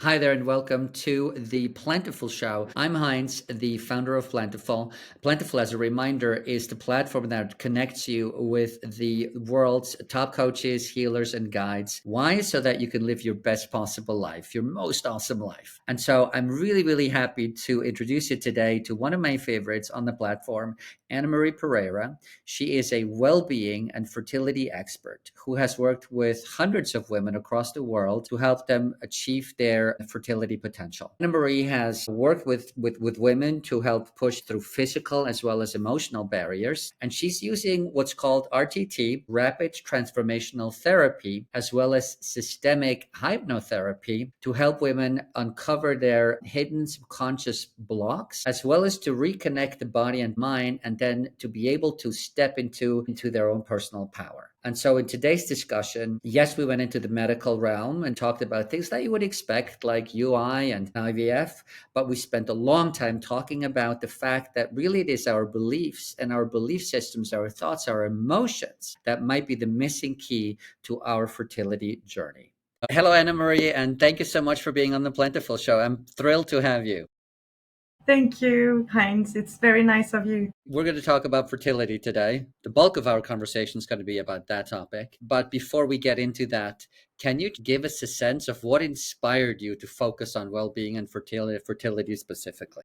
Hi there, and welcome to the Plentiful Show. I'm Heinz, the founder of Plentiful. Plentiful, as a reminder, is the platform that connects you with the world's top coaches, healers, and guides. Why? So that you can live your best possible life, your most awesome life. And so I'm really, really happy to introduce you today to one of my favorites on the platform, Anna Marie Pereira. She is a well-being and fertility expert who has worked with hundreds of women across the world to help them achieve their fertility potential. Anna Marie has worked with women to help push through physical as well as emotional barriers. And she's using what's called RTT, rapid transformational therapy, as well as systemic hypnotherapy to help women uncover their hidden subconscious blocks, as well as to reconnect the body and mind, and then to be able to step into their own personal power. And so in today's discussion, yes, we went into the medical realm and talked about things that you would expect, like UI and IVF, but we spent a long time talking about the fact that really it is our beliefs and our belief systems, our thoughts, our emotions that might be the missing key to our fertility journey. Hello, Anna Marie, and thank you so much for being on the Plentiful Show. I'm thrilled to have you. Thank you, Heinz. It's very nice of you. We're going to talk about fertility today. The bulk of our conversation is going to be about that topic. But before we get into that, can you give us a sense of what inspired you to focus on well-being and fertility specifically?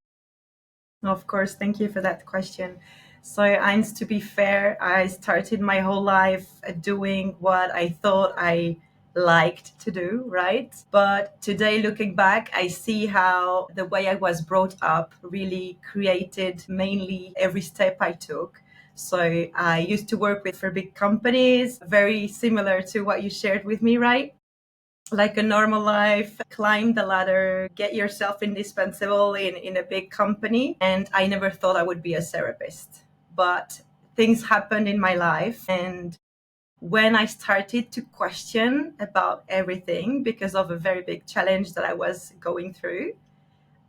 Of course, thank you for that question. So, Heinz, to be fair, I started my whole life doing what I thought I liked to do, right? But today, looking back, I see how the way I was brought up really created mainly every step I took. So I used to work with for big companies, very similar to what you shared with me, right? Like a normal life, climb the ladder, get yourself indispensable in a big company. And I never thought I would be a therapist. But things happened in my life. And when I started to question about everything because of a very big challenge that I was going through,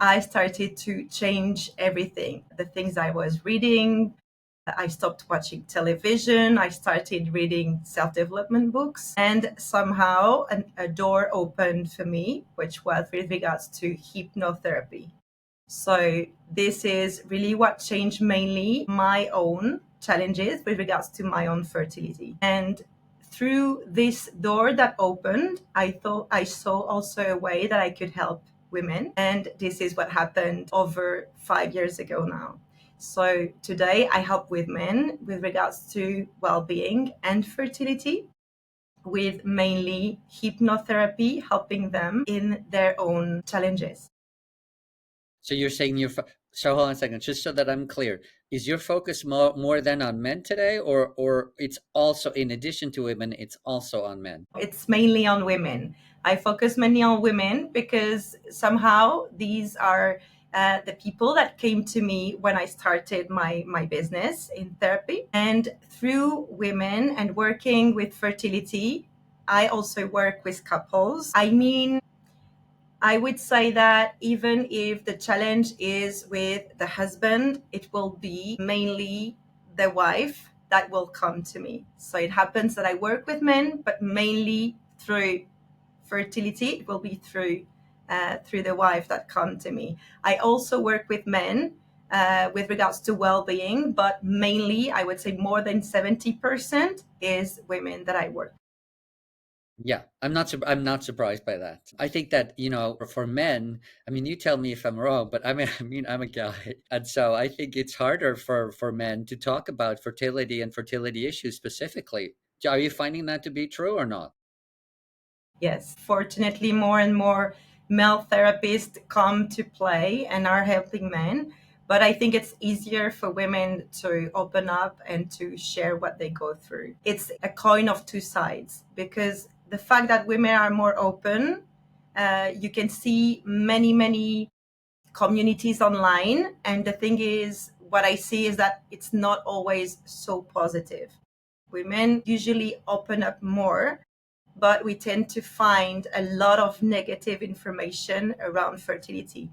I started to change everything. The things I was reading, I stopped watching television. I started reading self development books. And somehow a door opened for me, which was with regards to hypnotherapy. So, this is really what changed mainly my own challenges with regards to my own fertility. And through this door that opened, I thought I saw also a way that I could help women. And this is what happened over 5 years ago now. So today I help with men with regards to well-being and fertility, with mainly hypnotherapy, helping them in their own challenges. So you're saying so hold on a second, just so that I'm clear. Is your focus more than on men today, or it's also in addition to women, it's also on men? It's mainly on women. I focus mainly on women because somehow these are the people that came to me when I started my business in therapy. And through women and working with fertility, I also work with couples. I mean, I would say that even if the challenge is with the husband, it will be mainly the wife that will come to me. So it happens that I work with men, but mainly through fertility, it will be through the wife that come to me. I also work with men with regards to well-being, but mainly I would say more than 70% is women that I work. Yeah, I'm not surprised by that. I think that, for men, I mean, you tell me if I'm wrong, but I mean, I'm a guy. And so I think it's harder for men to talk about fertility and fertility issues specifically. Are you finding that to be true or not? Yes, fortunately, more and more male therapists come to play and are helping men. But I think it's easier for women to open up and to share what they go through. It's a coin of two sides because the fact that women are more open, you can see many, many communities online. And the thing is, what I see is that it's not always so positive. Women usually open up more, but we tend to find a lot of negative information around fertility.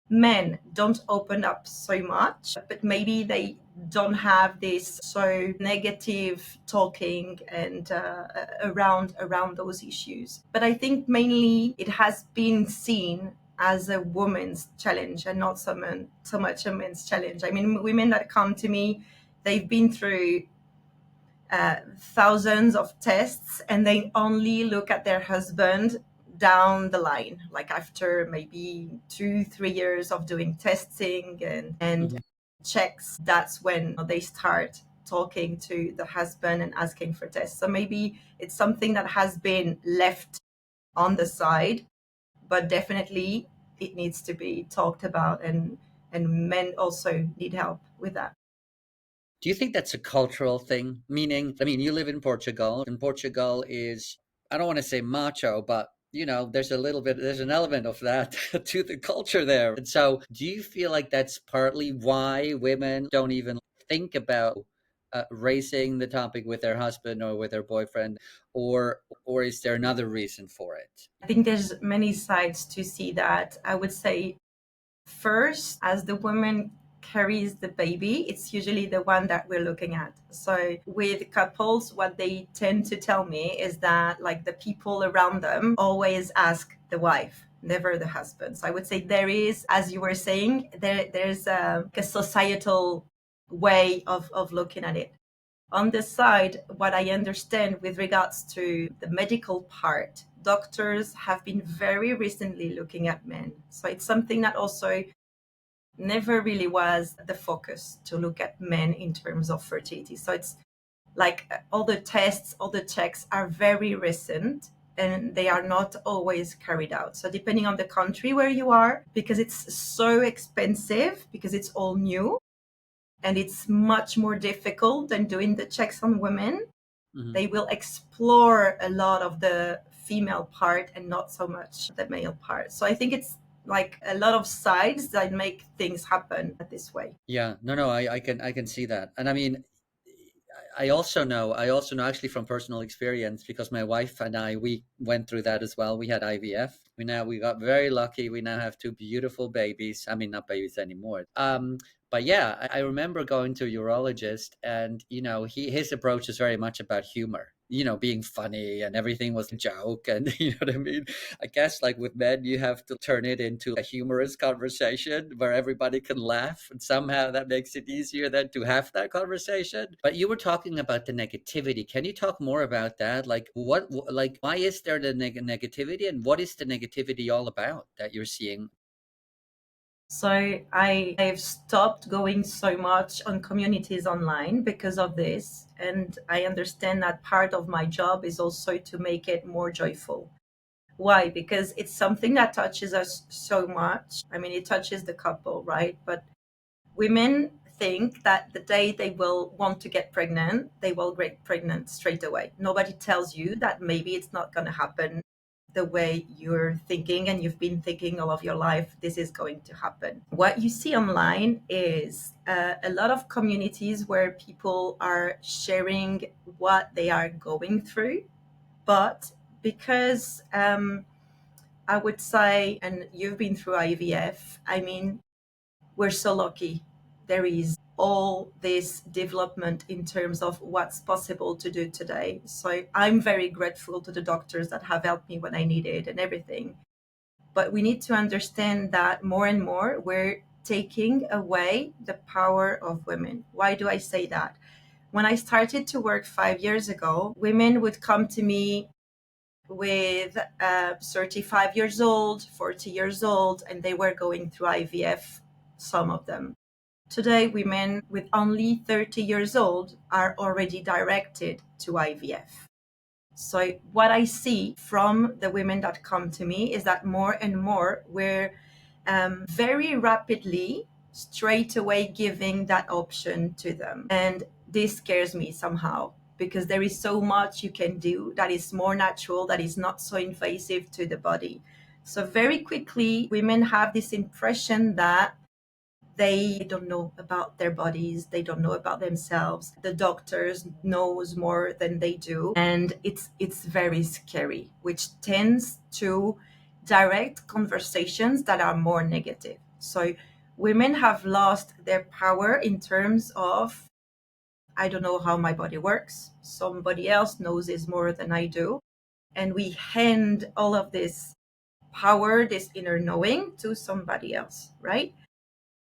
Men don't open up so much, but maybe don't have this so negative talking and around those issues. But I think mainly it has been seen as a woman's challenge and not so much a men's challenge. I mean, women that come to me, they've been through thousands of tests, and they only look at their husband down the line, like after maybe 2 3 years of doing testing and Mhm. checks. That's when they start talking to the husband and asking for tests. So maybe it's something that has been left on the side, but definitely it needs to be talked about, and men also need help with that. Do you think that's a cultural thing? Meaning, I mean, you live in Portugal, and Portugal is, I don't want to say macho, but there's a little bit, there's an element of that to the culture there. And so, do you feel like that's partly why women don't even think about raising the topic with their husband or with their boyfriend, or is there another reason for it? I think there's many sides to see that. I would say first, as the woman carries the baby, it's usually the one that we're looking at. So with couples, what they tend to tell me is that like the people around them always ask the wife, never the husband. So I would say there is, as you were saying, there's a societal way of looking at it. On this side, what I understand with regards to the medical part, doctors have been very recently looking at men. So it's something that also never really was the focus, to look at men in terms of fertility. So it's like all the tests, all the checks are very recent, and they are not always carried out. So depending on the country where you are, because it's so expensive, because it's all new, and it's much more difficult than doing the checks on women, Mhm. they will explore a lot of the female part and not so much the male part. So I think it's like a lot of sides that make things happen this way. Yeah, no, I can see that. And I mean, I also know actually from personal experience, because my wife and I, we went through that as well. We had IVF. We got very lucky. We now have two beautiful babies. I mean, not babies anymore. But yeah, I remember going to a urologist, and his approach is very much about humor. Being funny, and everything was a joke, and you know what I mean. I guess like with men, you have to turn it into a humorous conversation where everybody can laugh, and somehow that makes it easier then to have that conversation. But you were talking about the negativity. Can you talk more about that? Like like why is there the negativity, and what is the negativity all about that you're seeing? So I've stopped going so much on communities online because of this. And I understand that part of my job is also to make it more joyful. Why? Because it's something that touches us so much. I mean, it touches the couple, right? But women think that the day they will want to get pregnant, they will get pregnant straight away. Nobody tells you that maybe it's not going to happen the way you're thinking and you've been thinking all of your life this is going to happen. What you see online is a lot of communities where people are sharing what they are going through, but because I would say, and you've been through IVF, I mean, we're so lucky. There is all this development in terms of what's possible to do today. So I'm very grateful to the doctors that have helped me when I needed and everything. But we need to understand that more and more we're taking away the power of women. Why do I say that? When I started to work 5 years ago, women would come to me with 35 years old, 40 years old, and they were going through IVF, some of them. Today, women with only 30 years old are already directed to IVF. So, what I see from the women that come to me is that more and more we're very rapidly, straight away giving that option to them. And this scares me somehow because there is so much you can do that is more natural, that is not so invasive to the body. So, very quickly, women have this impression that they don't know about their bodies, they don't know about themselves, the doctors knows more than they do, and it's very scary, which tends to direct conversations that are more negative. So women have lost their power in terms of, I don't know how my body works. Somebody else knows this more than I do. And we hand all of this power, this inner knowing, to somebody else, right?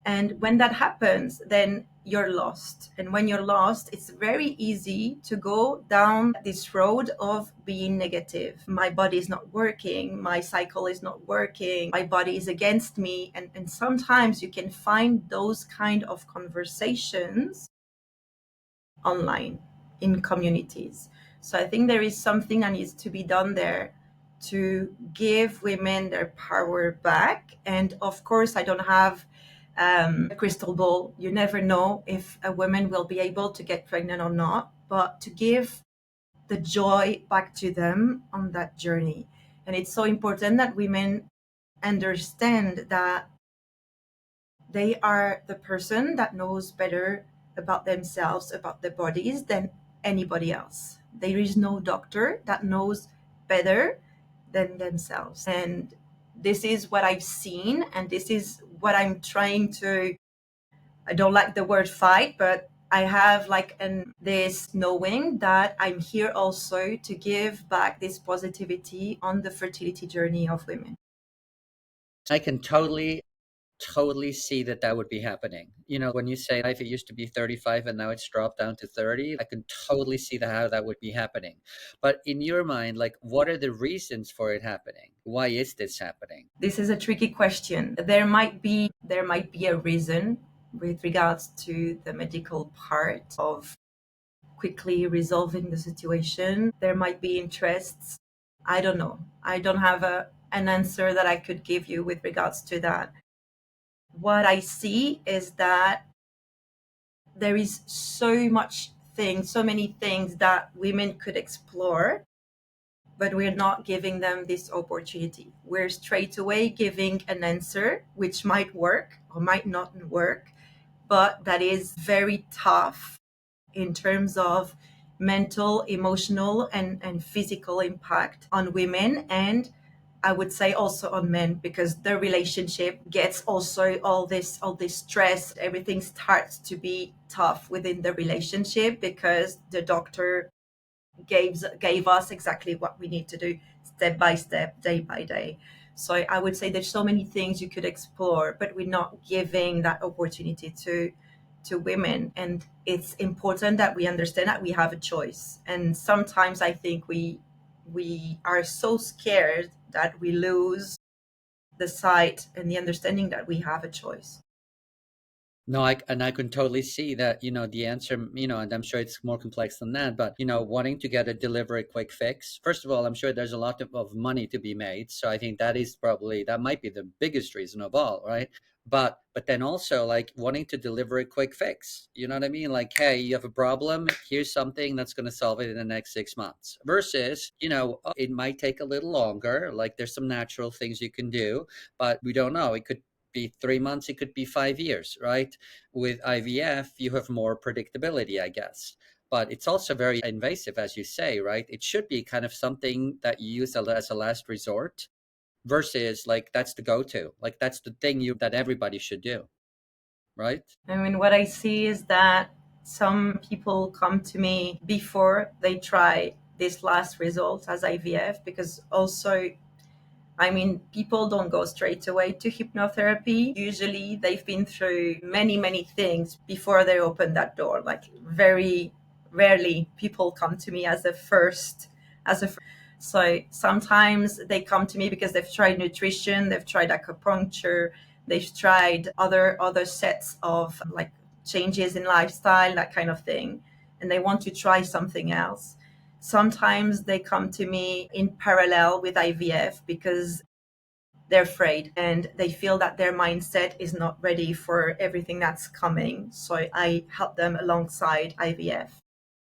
And when that happens, then you're lost. And when you're lost, it's very easy to go down this road of being negative. My body is not working. My cycle is not working. My body is against me. And sometimes you can find those kind of conversations online in communities. So I think there is something that needs to be done there to give women their power back. And of course, I don't have a crystal ball. You never know if a woman will be able to get pregnant or not, but to give the joy back to them on that journey. And it's so important that women understand that they are the person that knows better about themselves, about their bodies than anybody else. There is no doctor that knows better than themselves. And this is what I've seen, and this is what I'm trying to, I don't like the word fight, but I have like this knowing that I'm here also to give back this positivity on the fertility journey of women. I can totally see that that would be happening. When you say life, it used to be 35 and now it's dropped down to 30, I can totally see how that would be happening. But in your mind, like, what are the reasons for it happening? Why is this happening? This is a tricky question. There might be a reason with regards to the medical part of quickly resolving the situation. There might be interests. I don't know. I don't have an answer that I could give you with regards to that. What I see is that there is so many things that women could explore, but we're not giving them this opportunity. We're straight away giving an answer which might work or might not work, but that is very tough in terms of mental, emotional, and physical impact on women, and I would say also on men, because the relationship gets also all this stress. Everything starts to be tough within the relationship because the doctor gave us exactly what we need to do, step by step, day by day. So I would say there's so many things you could explore, but we're not giving that opportunity to women. And it's important that we understand that we have a choice. And sometimes I think we are so scared that we lose the sight and the understanding that we have a choice. No, I can totally see that, the answer, and I'm sure it's more complex than that, but, wanting to get a delivery quick fix. First of all, I'm sure there's a lot of money to be made. So I think that might be the biggest reason of all, right? But then also, like, wanting to deliver a quick fix. You know what I mean? Like, hey, you have a problem. Here's something that's going to solve it in the next 6 months. Versus, it might take a little longer. Like, there's some natural things you can do, but we don't know. It could be 3 months, it could be 5 years, right? With IVF, you have more predictability, I guess. But it's also very invasive, as you say, right? It should be kind of something that you use as a last resort, versus like that's the go-to. Like that's the thing that everybody should do, right? I mean, what I see is that some people come to me before they try this last result as IVF, because also, I mean, people don't go straight away to hypnotherapy. Usually they've been through many, many things before they open that door. Like, very rarely people come to me as a first. So sometimes they come to me because they've tried nutrition, they've tried acupuncture, they've tried other sets of like changes in lifestyle, that kind of thing, and they want to try something else. Sometimes they come to me in parallel with IVF because they're afraid and they feel that their mindset is not ready for everything that's coming. So I help them alongside IVF.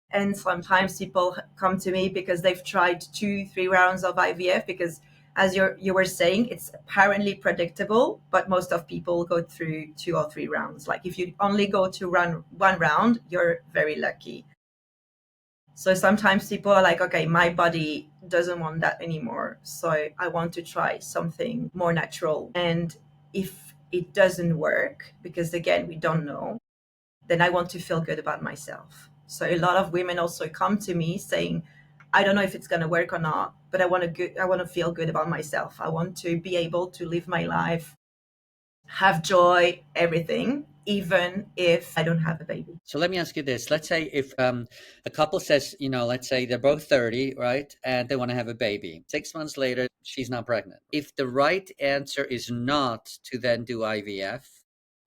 And sometimes people come to me because they've tried 2-3 rounds of IVF, because as you were saying, it's apparently predictable, but most of people go through 2 or 3 rounds. Like, if you only go to run one round, you're very lucky. So sometimes people are like, okay, my body doesn't want that anymore. So I want to try something more natural. And it doesn't work, because again, we don't know, then I want to feel good about myself. So a lot of women also come to me saying, I don't know if it's going to work or not, but I want to feel good about myself. I want to be able to live my life, have joy, everything, even if I don't have a baby. So let me ask you this. Let's say if a couple says, let's say they're both 30, right? And they want to have a baby. 6 months later, she's not pregnant. If the right answer is not to then do IVF,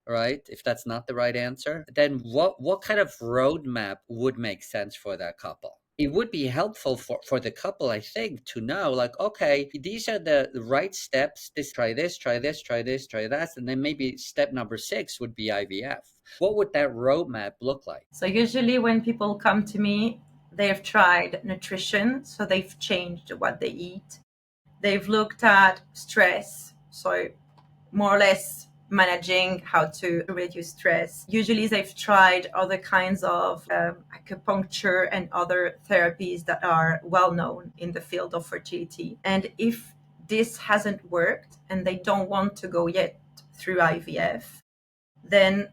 right? If that's not the right answer, then what kind of roadmap would make sense for that couple? It would be helpful for the couple, I think, to know, like, okay, these are the right steps. Try this, try this, try this, try that. And then maybe step number 6 would be IVF. What would that roadmap look like? So usually when people come to me, they've tried nutrition, so they've changed what they eat. They've looked at stress, so more or less managing how to reduce stress. Usually they've tried other kinds of acupuncture and other therapies that are well known in the field of fertility. And if this hasn't worked and they don't want to go yet through IVF, then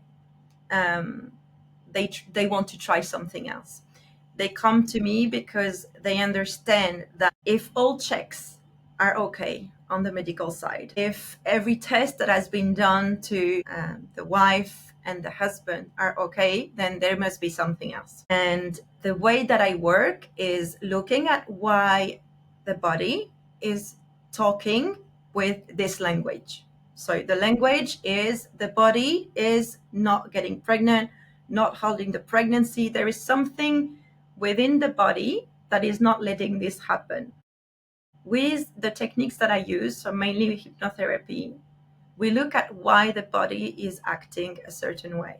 they want to try something else. They come to me because they understand that if all checks are okay on the medical side, if every test that has been done to the wife and the husband are okay, then there must be something else. And the way that I work is looking at why the body is talking with this language. So the language is the body is not getting pregnant, not holding the pregnancy. There is something within the body that is not letting this happen. With the techniques that I use, so mainly hypnotherapy, we look at why the body is acting a certain way.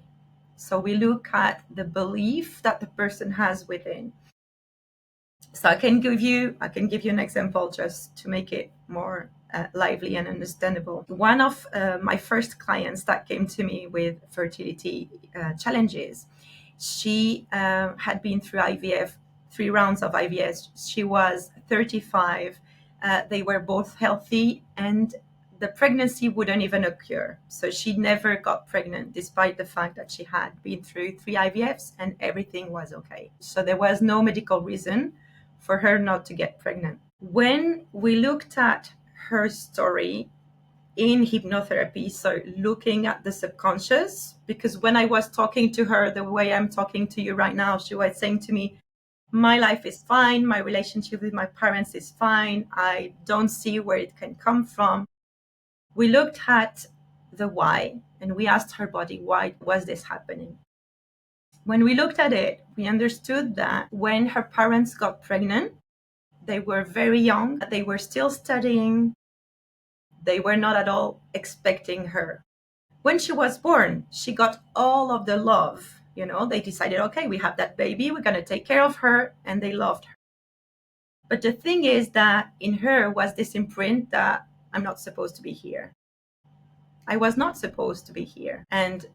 So we look at the belief that the person has within. So I can give you an example just to make it more lively and understandable. One of my first clients that came to me with fertility challenges, she had been through IVF, 3 rounds of IVF. She was 35. They were both healthy, and the pregnancy wouldn't even occur. So she never got pregnant, despite the fact that she had been through 3 IVFs and everything was okay. So there was no medical reason for her not to get pregnant. When we looked at her story in hypnotherapy, so looking at the subconscious, because when I was talking to her the way I'm talking to you right now, she was saying to me, my life is fine, my relationship with my parents is fine, I don't see where it can come from. We looked at the why, and we asked her body, why was this happening? When we looked at it, we understood that when her parents got pregnant, they were very young, they were still studying, they were not at all expecting her. When she was born, she got all of the love. They decided, okay, we have that baby, we're going to take care of her, and they loved her. But the thing is that in her was this imprint that I'm not supposed to be here. I was not supposed to be here. And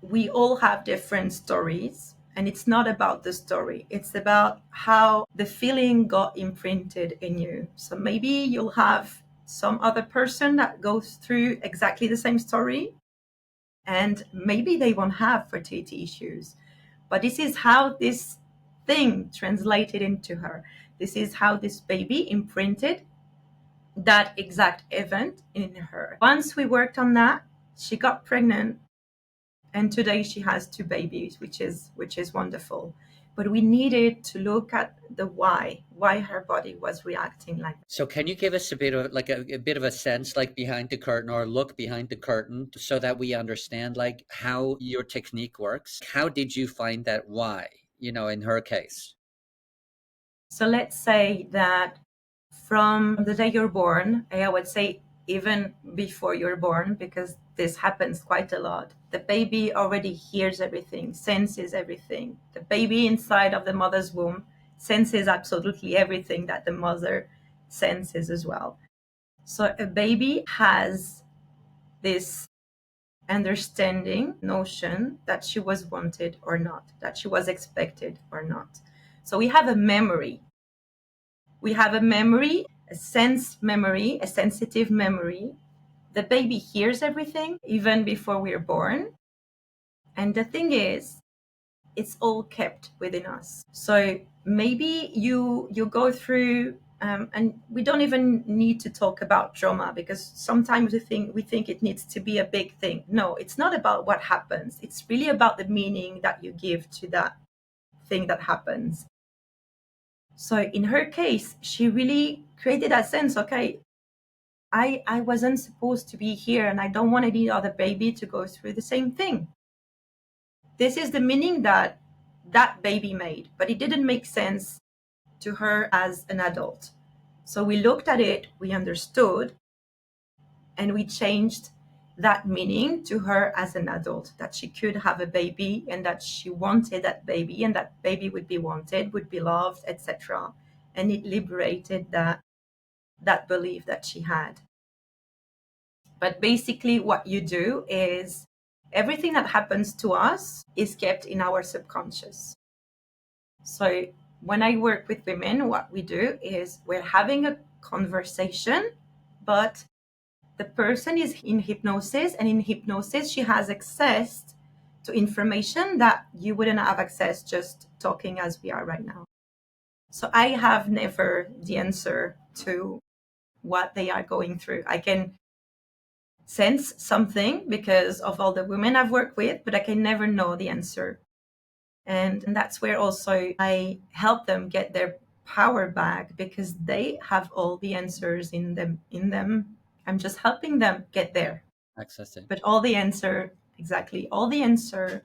we all have different stories, and it's not about the story. It's about how the feeling got imprinted in you. So maybe you'll have some other person that goes through exactly the same story, and maybe they won't have fertility issues. But this is how this thing translated into her. This is how this baby imprinted that exact event in her. Once we worked on that, she got pregnant, and today she has 2 babies, which is wonderful. But we needed to look at the why her body was reacting like that. So can you give us a bit of a bit of a sense, like behind the curtain, or look behind the curtain, so that we understand like how your technique works? How did you find that why, in her case? So let's say that from the day you're born, I would say even before you're born, because this happens quite a lot, the baby already hears everything, senses everything. The baby inside of the mother's womb senses absolutely everything that the mother senses as well. So a baby has this understanding notion that she was wanted or not, that she was expected or not. So we have a memory. We have a memory, a sense memory, a sensitive memory The baby hears everything even before we're born. And the thing is, it's all kept within us. So maybe you go through, and we don't even need to talk about trauma, because sometimes we think it needs to be a big thing. No, it's not about what happens. It's really about the meaning that you give to that thing that happens. So in her case, she really created that sense. Okay, I wasn't supposed to be here, and I don't want any other baby to go through the same thing. This is the meaning that that baby made, but it didn't make sense to her as an adult. So we looked at it, we understood, and we changed that meaning to her as an adult, that she could have a baby and that she wanted that baby, and that baby would be wanted, would be loved, etc. And it liberated that belief that she had. But basically, what you do is everything that happens to us is kept in our subconscious. So when I work with women, what we do is we're having a conversation, but the person is in hypnosis, and in hypnosis, she has access to information that you wouldn't have access just talking as we are right now. So I have never the answer to what they are going through. I can sense something because of all the women I've worked with, but I can never know the answer. And that's where also I help them get their power back, because they have all the answers in them. I'm just helping them get there. Access it. But all the answer, exactly, all the answer,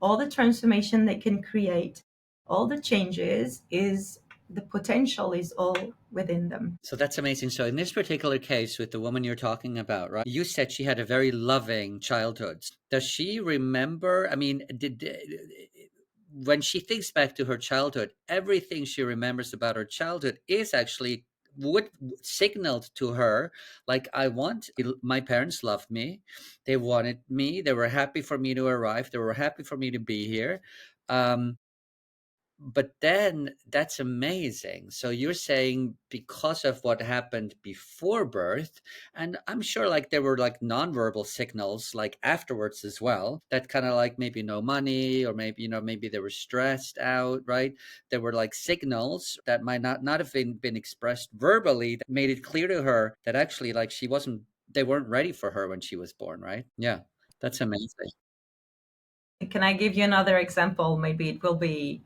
all the transformation they can create, all the changes, is the potential is all within them. So that's amazing. So in this particular case with the woman you're talking about, right? You said she had a very loving childhood. Does she remember? I mean, when she thinks back to her childhood, everything she remembers about her childhood is actually would signaled to her, like, my parents loved me, they wanted me, they were happy for me to arrive, they were happy for me to be here. But then that's amazing. So you're saying because of what happened before birth, and I'm sure like there were like nonverbal signals like afterwards as well, that kind of like maybe no money, or maybe, maybe they were stressed out, right? There were like signals that might not have been expressed verbally, that made it clear to her that actually like they weren't ready for her when she was born, right? Yeah, that's amazing. Can I give you another example? Maybe it will be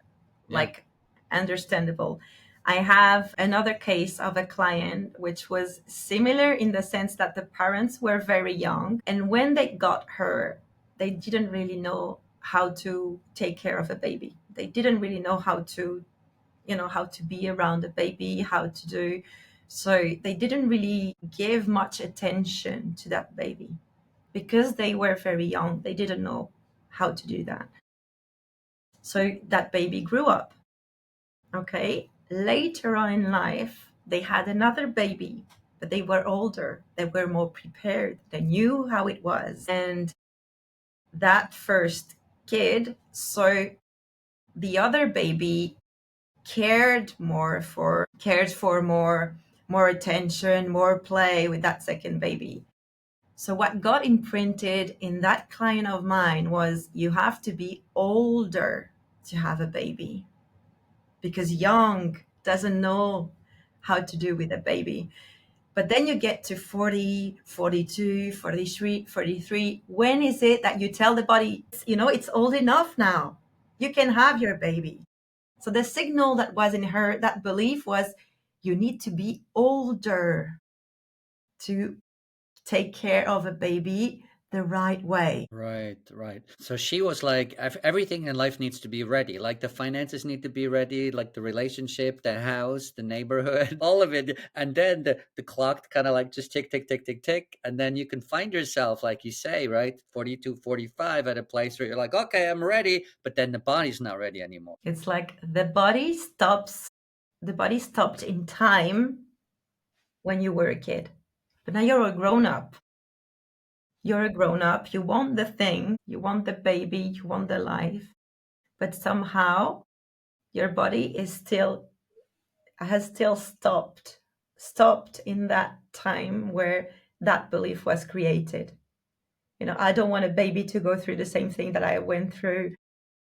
Yeah. like understandable. I have another case of a client which was similar in the sense that the parents were very young, and when they got her, they didn't really know how to take care of a baby. They didn't really know how to be around a baby, how to do. So they didn't really give much attention to that baby because they were very young. They didn't know how to do that. So that baby grew up. Okay. Later on in life, they had another baby, but they were older. They were more prepared. They knew how it was. And that first kid, so the other baby cared for more attention, more play with that second baby. So what got imprinted in that client of mine was you have to be older to have a baby, because young doesn't know how to do with a baby. But then you get to 40, 42, 43, 43. When is it that you tell the body, it's old enough now? You can have your baby. So the signal that was in her, that belief was, you need to be older to take care of a baby the right way. Right, right. So she was like, everything in life needs to be ready. Like the finances need to be ready, like the relationship, the house, the neighborhood, all of it. And then the clock kind of like just tick, tick, tick, tick, tick. And then you can find yourself, like you say, right, 42, 45 at a place where you're like, okay, I'm ready. But then the body's not ready anymore. It's like the body stopped in time when you were a kid. But now you're a grown up. You're a grown up. You want the thing, you want the baby, you want the life. But somehow your body has still stopped in that time where that belief was created. I don't want a baby to go through the same thing that I went through.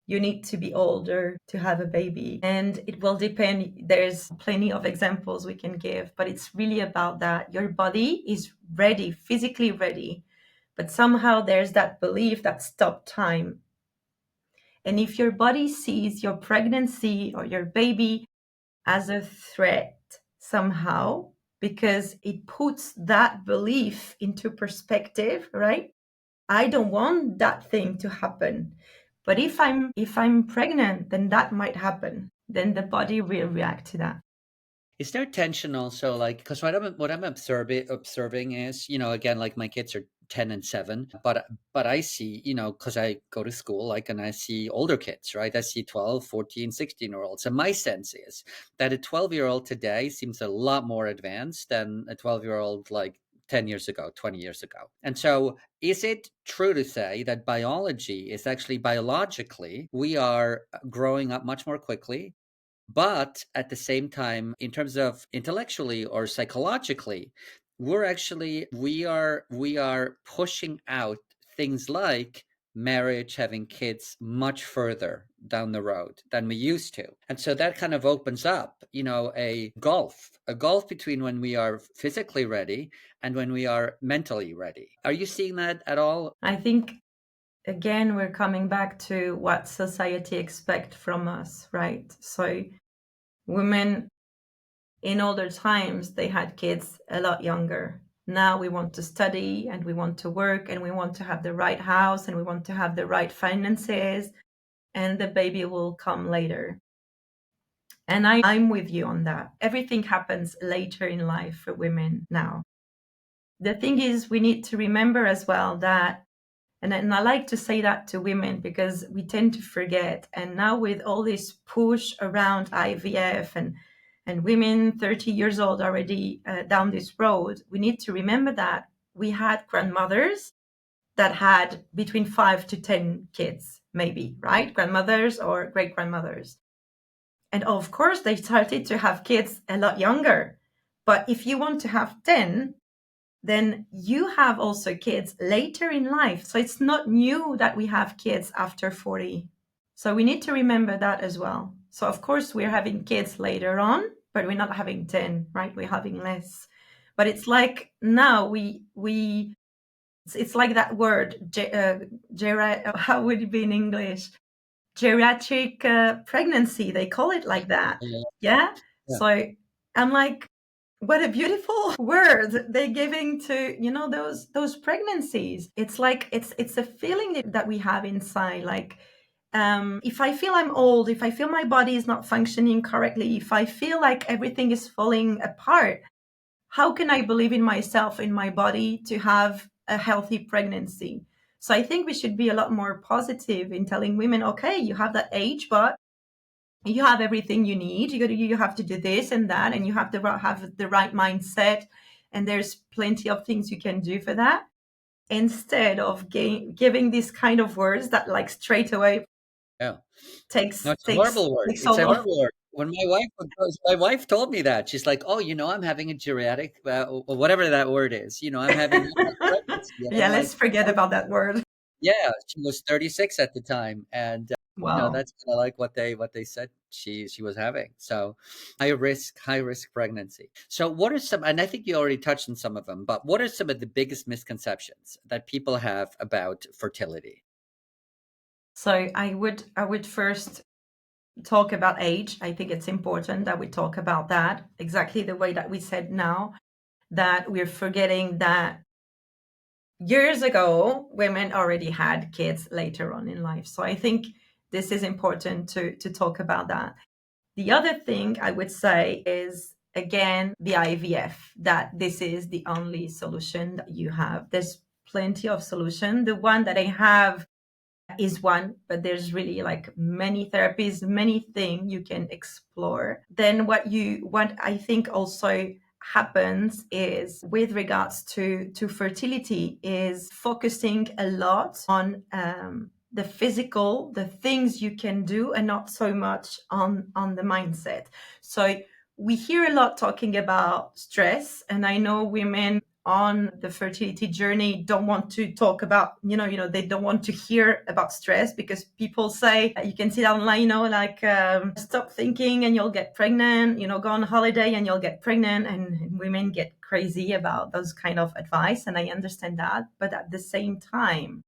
You need to be older to have a baby. And it will depend. There's plenty of examples we can give, but it's really about that. Your body is ready, physically ready, but somehow there's that belief that stop time. And if your body sees your pregnancy or your baby as a threat somehow, because it puts that belief into perspective, right? I don't want that thing to happen. But if I'm pregnant, then that might happen. Then the body will react to that. Is there tension also, like, because what I'm observing is, again, like my kids are 10 and 7, but I see, because I go to school, like, and I see older kids, right? I see 12, 14, 16-year-olds. And my sense is that a 12-year-old today seems a lot more advanced than a 12-year-old like 10 years ago, 20 years ago. And so is it true to say that biology is actually biologically, we are growing up much more quickly? But at the same time, in terms of intellectually or psychologically, we are pushing out things like marriage, having kids much further down the road than we used to. And so that kind of opens up, a gulf between when we are physically ready and when we are mentally ready. Are you seeing that at all? I think, again, we're coming back to what society expects from us, right? So women in older times, they had kids a lot younger. Now we want to study and we want to work and we want to have the right house and we want to have the right finances, and the baby will come later. And I'm with you on that. Everything happens later in life for women now. The thing is, we need to remember as well that, and I like to say that to women because we tend to forget. And now with all this push around IVF and women 30 years old already down this road, we need to remember that we had grandmothers that had between 5 to 10 kids, maybe, right? Grandmothers or great grandmothers. And of course, they started to have kids a lot younger. But if you want to have 10, then you have also kids later in life. So it's not new that we have kids after 40. So we need to remember that as well. So of course we're having kids later on, but we're not having 10, right? We're having less. But it's like now it's like that word, how would it be in English? Geriatric pregnancy. They call it like that. Yeah. Yeah. Yeah. So I'm like, what a beautiful word they're giving to those pregnancies. It's like it's a feeling that we have inside, like if I feel I'm old, if I feel my body is not functioning correctly, if I feel like everything is falling apart, how can I believe in myself, in my body, to have a healthy pregnancy? So I think we should be a lot more positive in telling women, okay, you have that age, but you have everything you need. You have to do this and that, and you have to have the right mindset. And there's plenty of things you can do for that. Instead of giving these kind of words that, like, straight away Yeah. takes No, it's a takes horrible word. takes It's a all of. horrible word. When my wife told me that, she's like, "Oh, I'm having a geriatric, or whatever that word is. I'm having a pregnancy." And I'm Yeah, like, let's forget about that word. "Yeah." She was 36 at the time, and Wow. that's kind of like what they said she was having. So, high risk pregnancy. So, what are some? And I think you already touched on some of them, but what are some of the biggest misconceptions that people have about fertility? So I would first talk about age. I think it's important that we talk about that exactly the way that we said now, that we're forgetting that years ago women already had kids later on in life. So I think this is important to talk about that. The other thing I would say is, again, the IVF, that this is the only solution that you have. There's plenty of solution. The one that I have is one, but there's really like many therapies, many things you can explore. Then what I think also happens is, with regards to fertility, is focusing a lot on the physical, the things you can do, and not so much on the mindset. So we hear a lot talking about stress, and I know women on the fertility journey don't want to talk about, they don't want to hear about stress, because people say, you can see that online, like, stop thinking and you'll get pregnant, go on holiday and you'll get pregnant, and women get crazy about those kind of advice. And I understand that. But at the same time,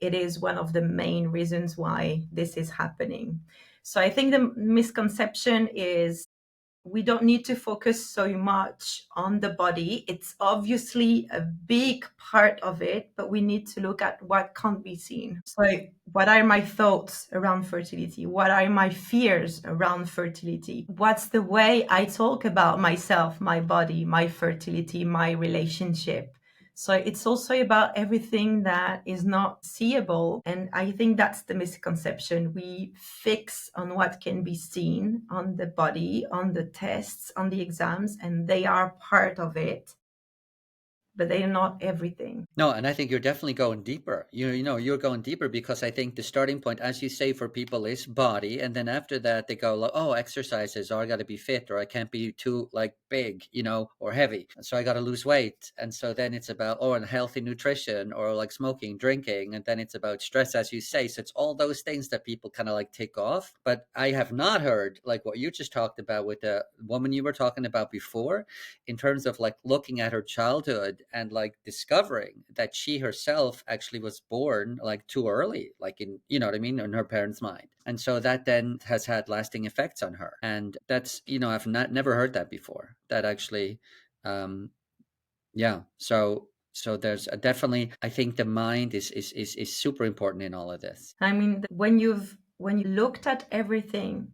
it is one of the main reasons why this is happening. So I think the misconception is we don't need to focus so much on the body. It's obviously a big part of it, but we need to look at what can't be seen. So what are my thoughts around fertility? What are my fears around fertility? What's the way I talk about myself, my body, my fertility, my relationship? So it's also about everything that is not seeable. And I think that's the misconception. We fix on what can be seen on the body, on the tests, on the exams, and they are part of it, but they are not everything. No, and I think you're definitely going deeper. You're going deeper, because I think the starting point, as you say, for people is body, and then after that they go like, oh, exercises, or I got to be fit, or I can't be too like big, or heavy, so I got to lose weight. And so then it's about and healthy nutrition, or like smoking, drinking, and then it's about stress, as you say. So it's all those things that people kind of like tick off. But I have not heard like what you just talked about with the woman you were talking about before, in terms of like looking at her childhood and like discovering that she herself actually was born like too early, like in, what I mean, in her parents' mind. And so that then has had lasting effects on her. And that's, I've never heard that before, that actually, yeah. So there's definitely, I think the mind is super important in all of this. I mean, when you looked at everything,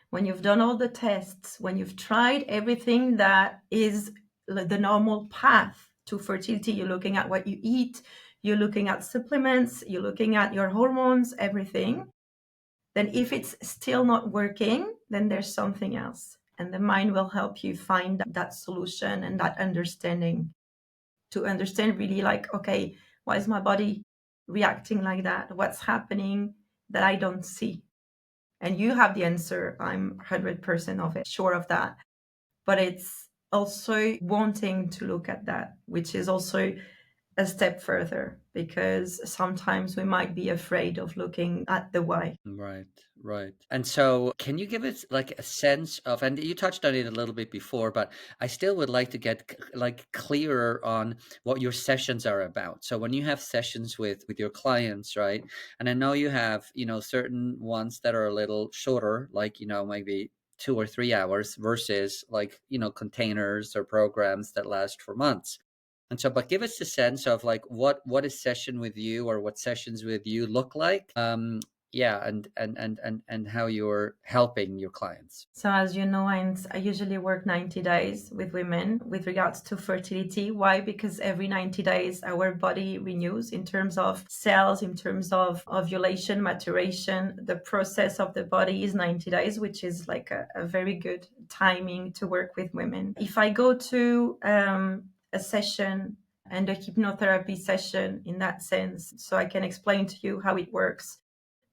when you've done all the tests, when you've tried everything that is the normal path to fertility, you're looking at what you eat, you're looking at supplements, you're looking at your hormones, everything, then if it's still not working, then there's something else. And the mind will help you find that solution and that understanding, to understand really like, okay, why is my body reacting like that? What's happening that I don't see? And you have the answer. I'm 100% of it, sure of that. But it's also wanting to look at that, which is also a step further, because sometimes we might be afraid of looking at the why. Right. And so can you give us like a sense of, and you touched on it a little bit before, but I still would like to get like clearer on what your sessions are about. So when you have sessions with your clients, right? And I know you have, certain ones that are a little shorter, like, maybe 2 or 3 hours, versus like, containers or programs that last for months. And so, but give us a sense of like what a session with you, or what sessions with you look like. Yeah, and how you're helping your clients. So as you know, I usually work 90 days with women with regards to fertility. Why? Because every 90 days our body renews in terms of cells, in terms of ovulation, maturation. The process of the body is 90 days, which is like a very good timing to work with women. If I go to a session and a hypnotherapy session in that sense, so I can explain to you how it works.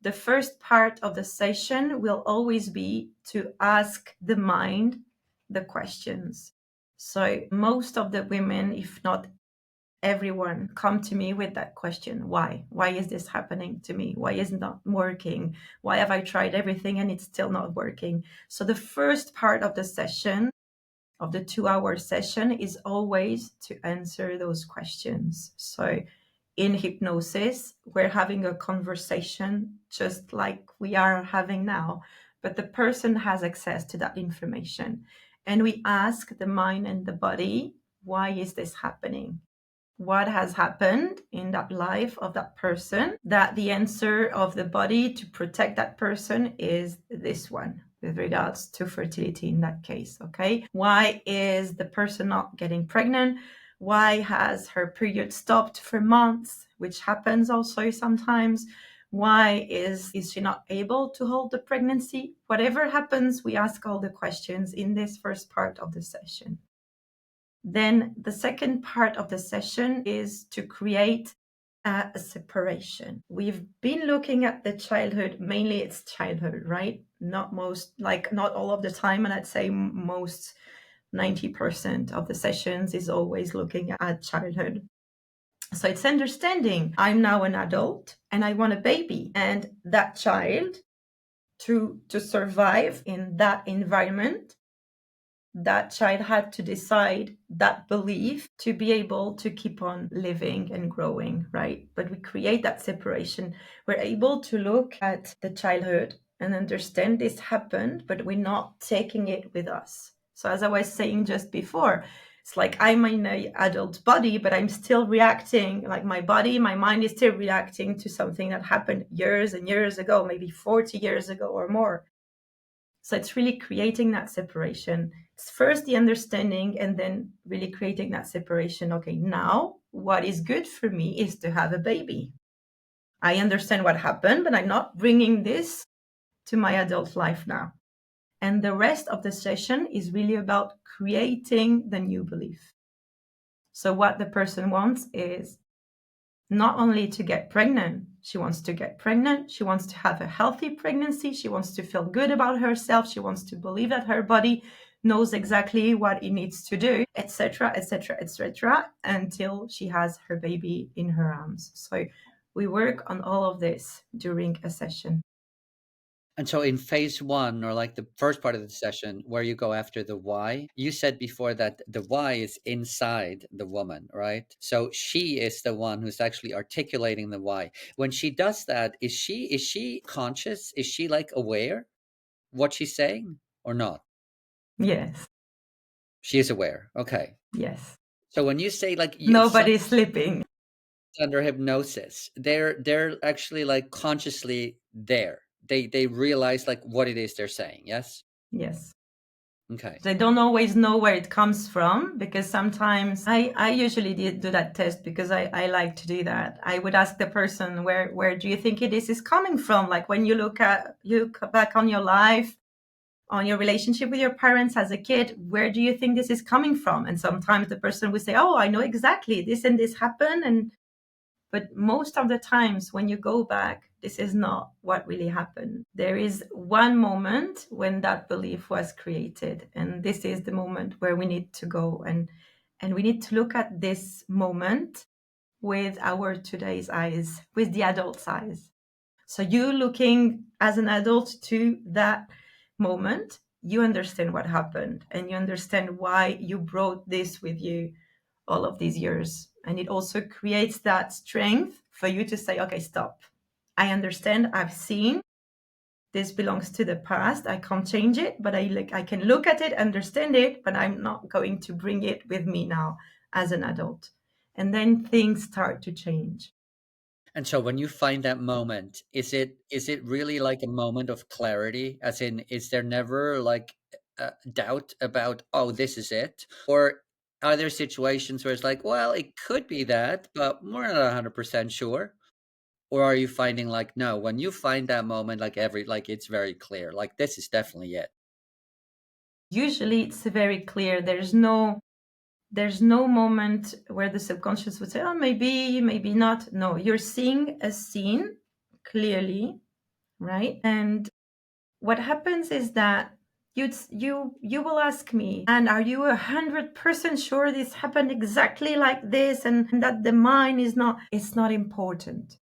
The first part of the session will always be to ask the mind the questions. So most of the women, if not everyone, come to me with that question. Why? Why is this happening to me? Why is it not working? Why have I tried everything and it's still not working? So the first part of the session, of the 2-hour session, is always to answer those questions. So in hypnosis, we're having a conversation just like we are having now, but the person has access to that information. And we ask the mind and the body, why is this happening? What has happened in that life of that person, that the answer of the body to protect that person is this one, with regards to fertility in that case. Okay, why is the person not getting pregnant? Why has her period stopped for months, which happens also sometimes? Why is she not able to hold the pregnancy? Whatever happens, we ask all the questions in this first part of the session. Then the second part of the session is to create a separation. We've been looking at the childhood, mainly it's childhood, right? Not all of the time, and I'd say most 90% of the sessions is always looking at childhood. So it's understanding I'm now an adult and I want a baby, and that child, to survive in that environment, that child had to decide that belief to be able to keep on living and growing, right? But we create that separation. We're able to look at the childhood and understand this happened, but we're not taking it with us. So as I was saying just before, it's like I'm in an adult body, but I'm still reacting, like my body, my mind is still reacting to something that happened years and years ago, maybe 40 years ago or more. So it's really creating that separation. It's first the understanding and then really creating that separation. Okay, now what is good for me is to have a baby. I understand what happened, but I'm not bringing this to my adult life now. And the rest of the session is really about creating the new belief. So what the person wants is not only to get pregnant, she wants to get pregnant, she wants to have a healthy pregnancy, she wants to feel good about herself, she wants to believe that her body knows exactly what it needs to do, etc., etc., etc., until she has her baby in her arms. So we work on all of this during a session. And so in phase one, or like the first part of the session where you go after the why, you said before that the why is inside the woman, right? So she is the one who's actually articulating the why. When she does that, is she conscious? Is she like aware what she's saying or not? Yes. She is aware. Okay. Yes. So when you say like Nobody's sleeping. under hypnosis, they're actually like consciously there. They realize like what it is they're saying. Yes. Yes. Okay. They don't always know where it comes from, because sometimes I usually do that test because I like to do that. I would ask the person, where do you think it is coming from? Like when you look back on your life, on your relationship with your parents as a kid, where do you think this is coming from? And sometimes the person will say, oh, I know exactly, this and this happened. But most of the times when you go back, this is not what really happened. There is one moment when that belief was created. And this is the moment where we need to go and we need to look at this moment with our today's eyes, with the adult's eyes. So you looking as an adult to that moment, you understand what happened and you understand why you brought this with you all of these years. And it also creates that strength for you to say, okay, stop. I understand, I've seen, this belongs to the past. I can't change it, but I can look at it, understand it, but I'm not going to bring it with me now as an adult. And then things start to change. And so when you find that moment, is it really like a moment of clarity? As in, is there never like doubt about, oh, this is it? Or are there situations where it's like, well, it could be that, but we're not 100% sure? Or are you finding like, no, when you find that moment, like it's very clear, like this is definitely it? Usually it's very clear. There's no moment where the subconscious would say, oh, maybe not. No, you're seeing a scene clearly, right? And what happens is that you will ask me, and are you 100% sure this happened exactly like this, and that the mind is not, it's not important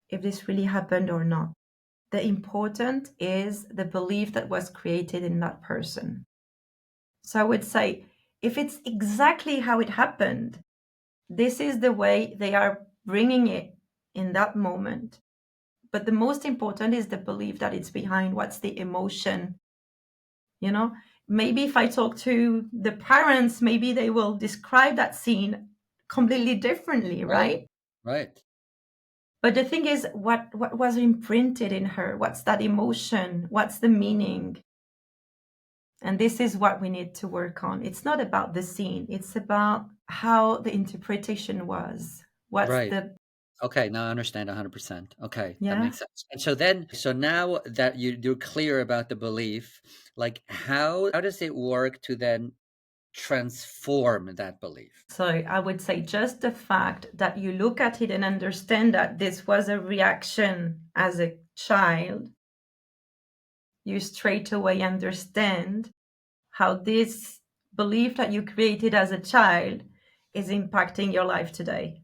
if this really happened or not. The important is the belief that was created in that person. So I would say, if it's exactly how it happened, this is the way they are bringing it in that moment. But the most important is the belief that it's behind. What's the emotion? Maybe if I talk to the parents, maybe they will describe that scene completely differently, Right. right? Right. But the thing is, what was imprinted in her? What's that emotion? What's the meaning? And this is what we need to work on. It's not about the scene, it's about how the interpretation was. What's Right. the, Okay, now I understand 100%. Okay, that yeah? makes sense. And so now that you're clear about the belief, like how does it work to then transform that belief? So I would say just the fact that you look at it and understand that this was a reaction as a child, you straight away understand how this belief that you created as a child is impacting your life today.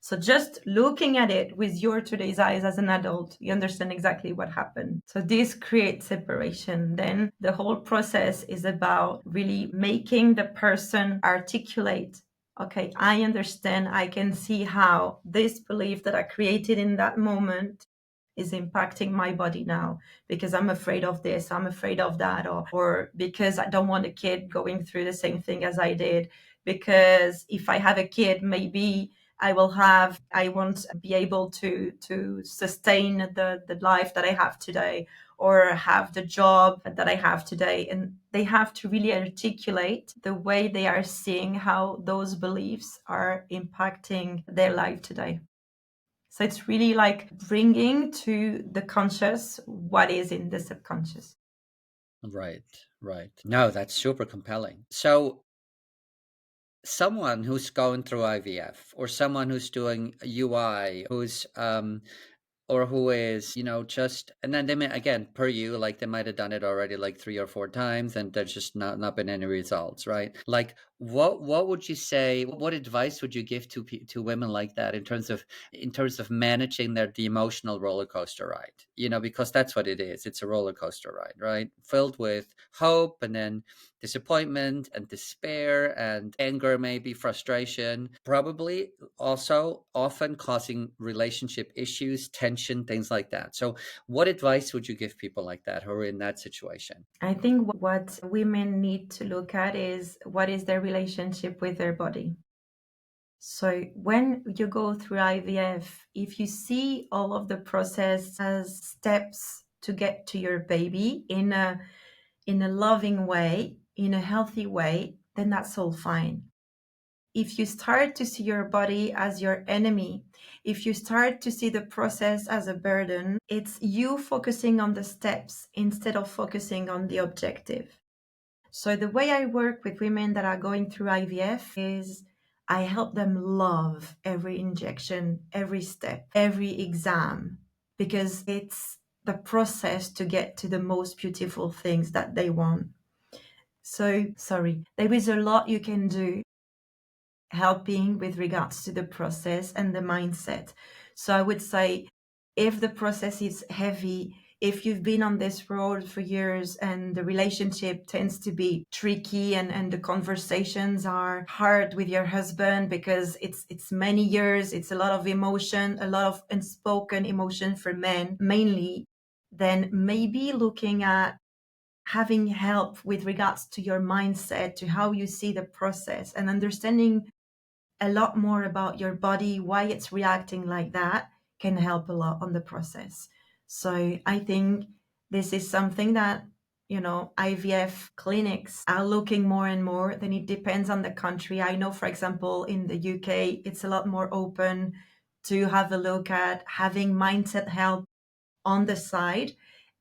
So just looking at it with your today's eyes as an adult, you understand exactly what happened. So this creates separation. Then the whole process is about really making the person articulate, okay, I understand, I can see how this belief that I created in that moment is impacting my body now because I'm afraid of this, I'm afraid of that, or because I don't want a kid going through the same thing as I did. Because if I have a kid, maybe I won't be able to sustain the life that I have today or have the job that I have today. And they have to really articulate the way they are seeing how those beliefs are impacting their life today. So it's really like bringing to the conscious what is in the subconscious. Right, right. No, that's super compelling. So someone who's going through IVF or someone who's doing UI, who's or who is, just, and then they may, again, per you, like they might have done it already like 3 or 4 times and there's just not been any results, right? Like what would you say, what advice would you give to women like that in terms of managing the emotional roller coaster ride? Because that's what it is. It's a roller coaster ride, right? Filled with hope and then disappointment and despair and anger, maybe frustration, probably also often causing relationship issues, tension, things like that. So what advice would you give people like that who are in that situation? I think what women need to look at is what is their relationship with their body. So when you go through IVF, if you see all of the process as steps to get to your baby in a loving way, in a healthy way, then that's all fine. If you start to see your body as your enemy, if you start to see the process as a burden, it's you focusing on the steps instead of focusing on the objective. So the way I work with women that are going through IVF is I help them love every injection, every step, every exam, because it's the process to get to the most beautiful things that they want. So, sorry, there is a lot you can do helping with regards to the process and the mindset. So I would say if the process is heavy, if you've been on this road for years and the relationship tends to be tricky and the conversations are hard with your husband because it's many years, it's a lot of emotion, a lot of unspoken emotion for men mainly, then maybe looking at having help with regards to your mindset, to how you see the process and understanding a lot more about your body, why it's reacting like that, can help a lot on the process. So I think this is something that, IVF clinics are looking more and more. Then it depends on the country. I know, for example, in the UK, it's a lot more open to have a look at having mindset help on the side.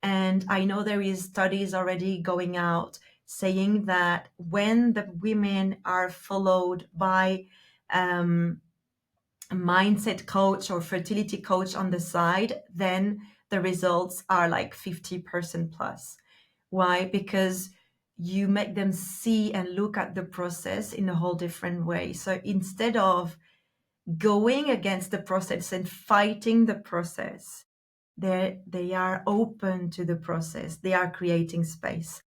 And I know there is studies already going out saying that when the women are followed by um, a mindset coach or fertility coach on the side, then the results are like 50% plus. Why? Because you make them see and look at the process in a whole different way. So instead of going against the process and fighting the process, they are open to the process. They are creating space.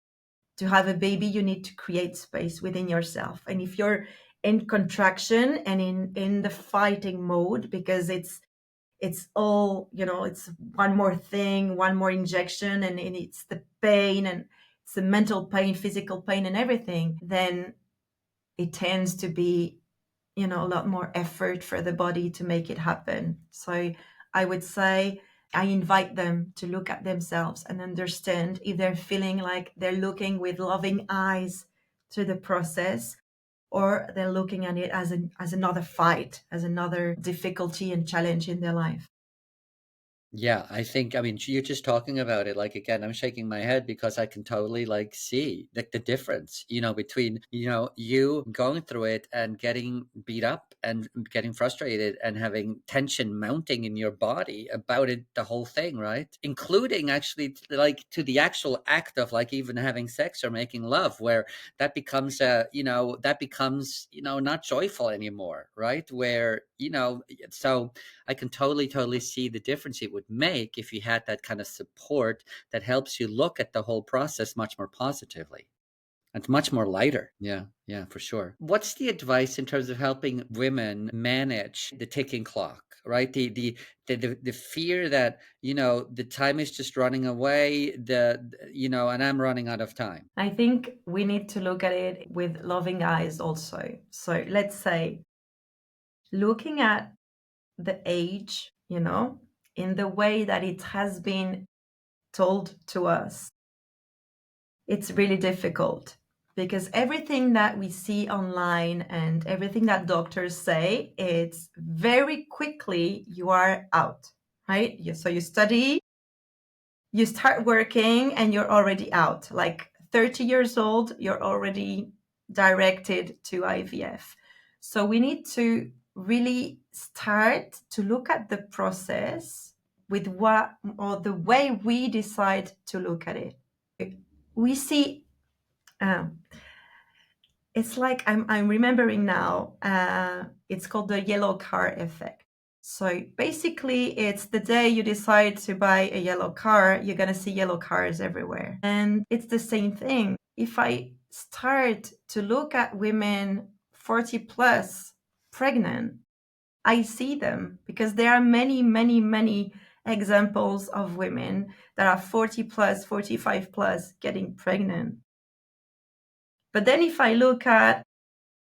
To have a baby, you need to create space within yourself. And if you're in contraction and in the fighting mode, because it's all, it's one more thing, one more injection, and it's the pain and it's the mental pain, physical pain and everything, then it tends to be, a lot more effort for the body to make it happen. So I would say I invite them to look at themselves and understand if they're feeling like they're looking with loving eyes to the process, or they're looking at it as another fight, as another difficulty and challenge in their life. Yeah, I think, I mean, you're just talking about it. Like, again, I'm shaking my head because I can totally like see the difference, between, you going through it and getting beat up and getting frustrated and having tension mounting in your body about it, the whole thing, right? Including actually like to the actual act of like even having sex or making love, where that becomes not joyful anymore, right? Where, so I can totally see the difference it would make if you had that kind of support that helps you look at the whole process much more positively. It's much more lighter. Yeah, yeah, for sure. What's the advice in terms of helping women manage the ticking clock, right? The fear that, the time is just running away, and I'm running out of time. I think we need to look at it with loving eyes also. So let's say looking at the age, in the way that it has been told to us, it's really difficult because everything that we see online and everything that doctors say, it's very quickly you are out, right? So you study, you start working, and you're already out. Like 30 years old, you're already directed to IVF. So we need to really start to look at the process with what or the way we decide to look at it. We see um, it's like I'm remembering now. It's called the yellow car effect. So basically, it's the day you decide to buy a yellow car, you're gonna see yellow cars everywhere, and it's the same thing. If I start to look at women 40 plus pregnant, I see them because there are many examples of women that are 40 plus, 45 plus getting pregnant. But then if I look at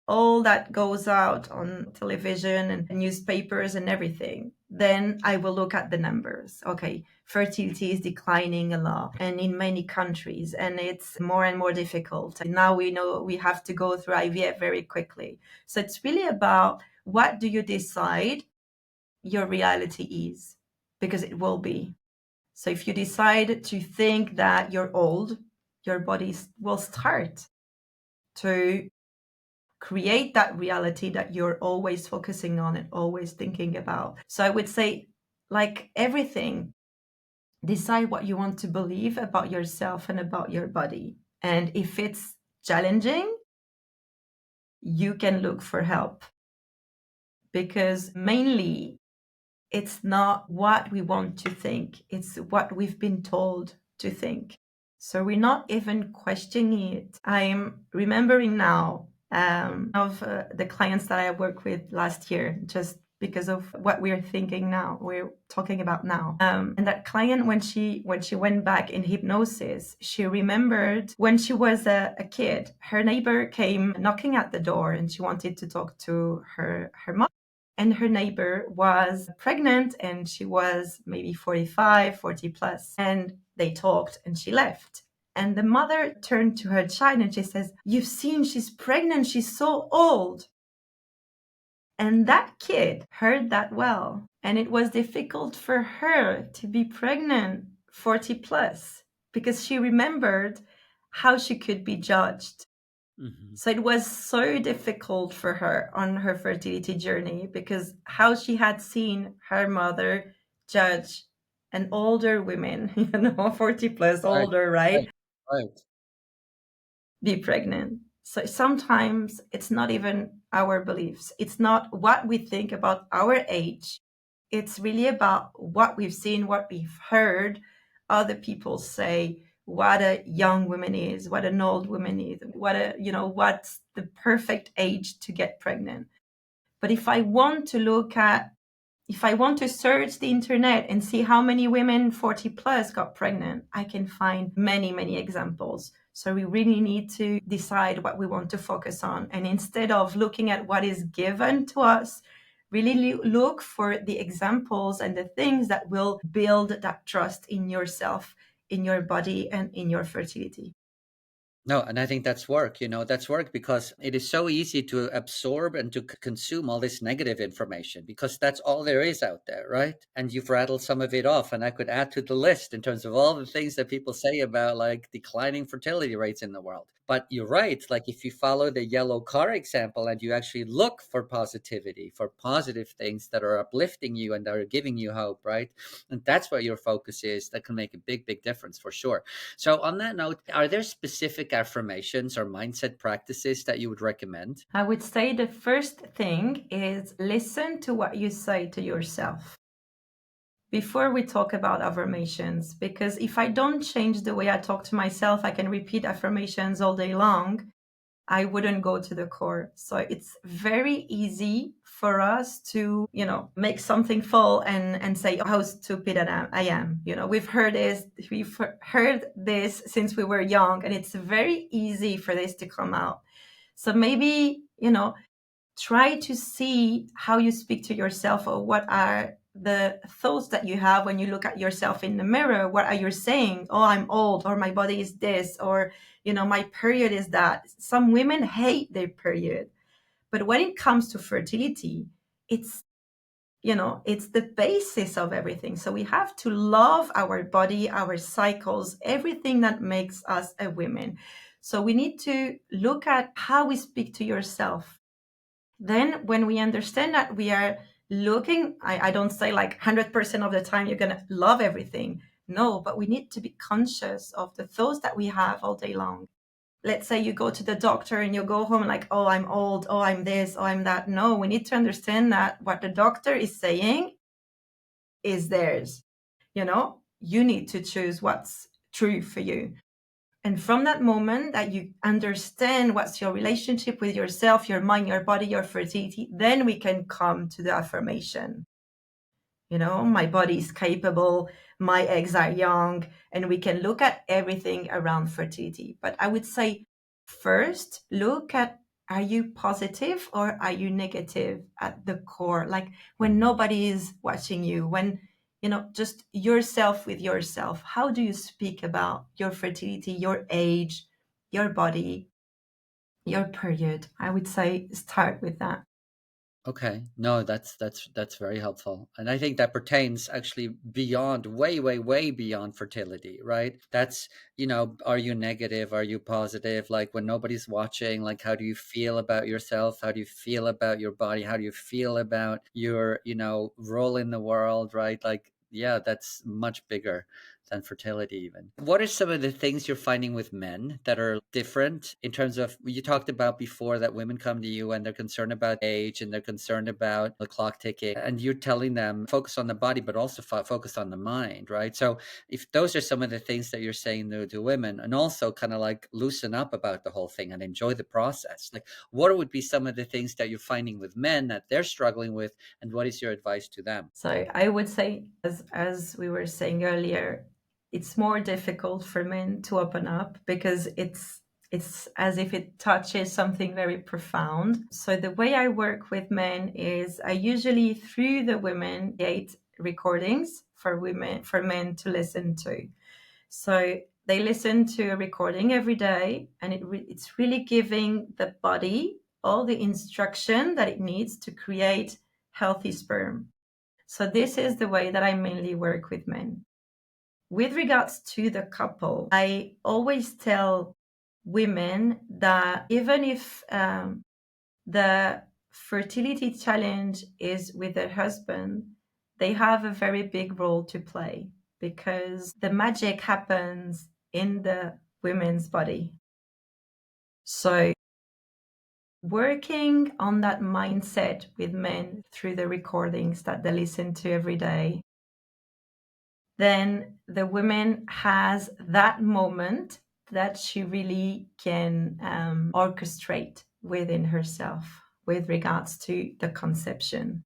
all that goes out on television and newspapers and everything, then I will look at the numbers. Okay, fertility is declining a lot and in many countries, and it's more and more difficult. And now we know we have to go through IVF very quickly. So it's really about what do you decide your reality is, because it will be. So if you decide to think that you're old, your body will start to create that reality that you're always focusing on and always thinking about. So I would say, like everything, decide what you want to believe about yourself and about your body. And if it's challenging, you can look for help, because mainly it's not what we want to think, it's what we've been told to think. So we're not even questioning it. I'm remembering now of the clients that I worked with last year, just because of what we're thinking now, we're talking about now. And that client, when she went back in hypnosis, she remembered when she was a kid, her neighbor came knocking at the door and she wanted to talk to her mom. And her neighbor was pregnant and she was maybe 45, 40 plus. And they talked and she left. And the mother turned to her child and she says, "You've seen, she's pregnant. She's so old." And that kid heard that well. And it was difficult for her to be pregnant 40 plus because she remembered how she could be judged. Mm-hmm. So it was so difficult for her on her fertility journey because how she had seen her mother judge an older woman, 40 plus older, right? Right. Be pregnant. So sometimes it's not even our beliefs. It's not what we think about our age. It's really about what we've seen, what we've heard other people say, what a young woman is, what an old woman is, what's the perfect age to get pregnant. But if I want to search the internet and see how many women 40 plus got pregnant, I can find many examples. So we really need to decide what we want to focus on. And instead of looking at what is given to us, really look for the examples and the things that will build that trust in yourself, in your body, and in your fertility. No, and I think that's work, that's work because it is so easy to absorb and to consume all this negative information because that's all there is out there, right? And you've rattled some of it off. And I could add to the list in terms of all the things that people say about like declining fertility rates in the world. But you're right. Like if you follow the yellow car example and you actually look for positivity, for positive things that are uplifting you and that are giving you hope, right? And that's where your focus is, that can make a big, big difference for sure. So, on that note, are there specific affirmations or mindset practices that you would recommend? I would say the first thing is listen to what you say to yourself before we talk about affirmations, because if I don't change the way I talk to myself, I can repeat affirmations all day long. I wouldn't go to the core. So it's very easy for us to, make something fall and say, oh, how stupid I am. We've heard this since we were young, and it's very easy for this to come out. So maybe, try to see how you speak to yourself, or what are the thoughts that you have when you look at yourself in the mirror. What are you saying? Oh, I'm old, or my body is this, or my period is that. Some women hate their period, but when it comes to fertility, it's it's the basis of everything. So we have to love our body, our cycles, everything that makes us a woman. So we need to look at how we speak to yourself. Then when we understand that, we are looking, I don't say like 100% of the time you're going to love everything. No, but we need to be conscious of the thoughts that we have all day long. Let's say you go to the doctor and you go home like, oh, I'm old, oh, I'm this, oh, I'm that. No, we need to understand that what the doctor is saying is theirs. You need to choose what's true for you. And from that moment that you understand what's your relationship with yourself, your mind, your body, your fertility, then we can come to the affirmation. My body is capable, my eggs are young, and we can look at everything around fertility. But I would say first, look at, are you positive or are you negative at the core? Like when nobody is watching you, when just yourself with yourself. How do you speak about your fertility, your age, your body, your period? I would say start with that. Okay, no, that's very helpful, and I think that pertains actually beyond, way, way, way beyond fertility, right? That's are you negative? Are you positive? Like when nobody's watching, like how do you feel about yourself? How do you feel about your body? How do you feel about your role in the world, right? Like yeah, that's much bigger than fertility even. What are some of the things you're finding with men that are different in terms of, you talked about before that women come to you and they're concerned about age and they're concerned about the clock ticking, and you're telling them focus on the body but also focus on the mind, right? So if those are some of the things that you're saying to women, and also kind of like loosen up about the whole thing and enjoy the process, like what would be some of the things that you're finding with men that they're struggling with, and what is your advice to them? So I would say, as we were saying earlier, it's more difficult for men to open up because it's as if it touches something very profound. So the way I work with men is I usually, through the women, create recordings for men to listen to. So they listen to a recording every day, and it's really giving the body all the instruction that it needs to create healthy sperm. So this is the way that I mainly work with men. With regards to the couple, I always tell women that even if the fertility challenge is with their husband, they have a very big role to play because the magic happens in the women's body. So working on that mindset with men through the recordings that they listen to every day, then the woman has that moment that she really can orchestrate within herself with regards to the conception.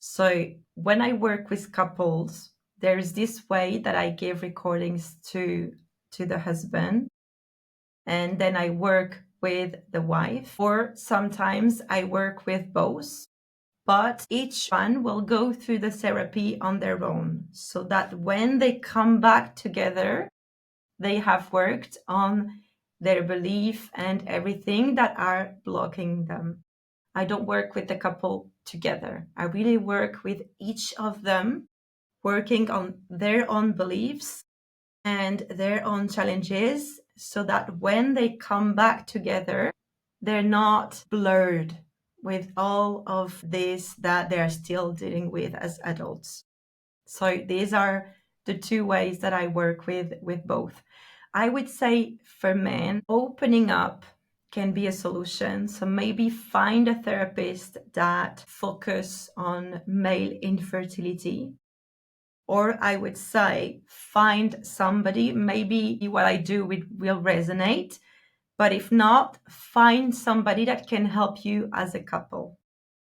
So when I work with couples, there's this way that I give recordings to the husband, and then I work with the wife, or sometimes I work with both, but each one will go through the therapy on their own so that when they come back together, they have worked on their belief and everything that are blocking them. I don't work with the couple together. I really work with each of them, working on their own beliefs and their own challenges, so that when they come back together, they're not blurred with all of this that they're still dealing with as adults. So these are the two ways that I work with both. I would say for men, opening up can be a solution. So maybe find a therapist that focus on male infertility. Or I would say find somebody, maybe what I do will resonate, but if not, find somebody that can help you as a couple.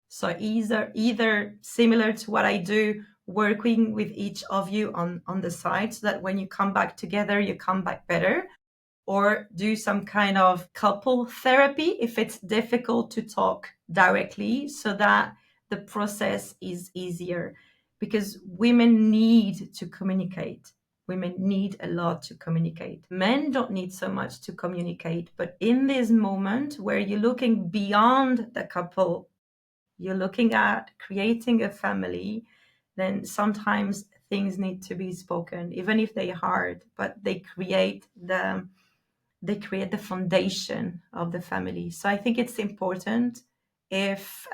So either similar to what I do, working with each of you on the side, so that when you come back together, you come back better, or do some kind of couple therapy if it's difficult to talk directly, so that the process is easier. Because women need to communicate. Women need a lot to communicate. Men don't need so much to communicate, but in this moment where you're looking beyond the couple, you're looking at creating a family, then sometimes things need to be spoken, even if they're hard, but they create the foundation of the family. So I think it's important, if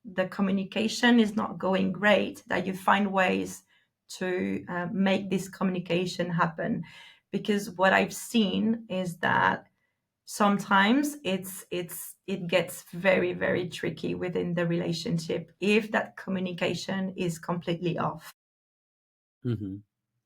the communication is not going great, that you find ways to make this communication happen. Because what I've seen is that sometimes it gets very, very tricky within the relationship if that communication is completely off. Mm-hmm.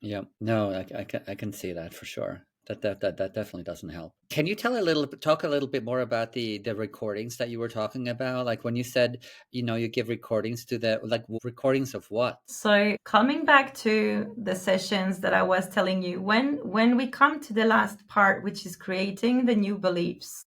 Yeah, no, I can see that for sure. That definitely doesn't help. Can you talk a little bit more about the recordings that you were talking about? Like when you said, you give recordings to recordings of what? So coming back to the sessions that I was telling you, when we come to the last part, which is creating the new beliefs,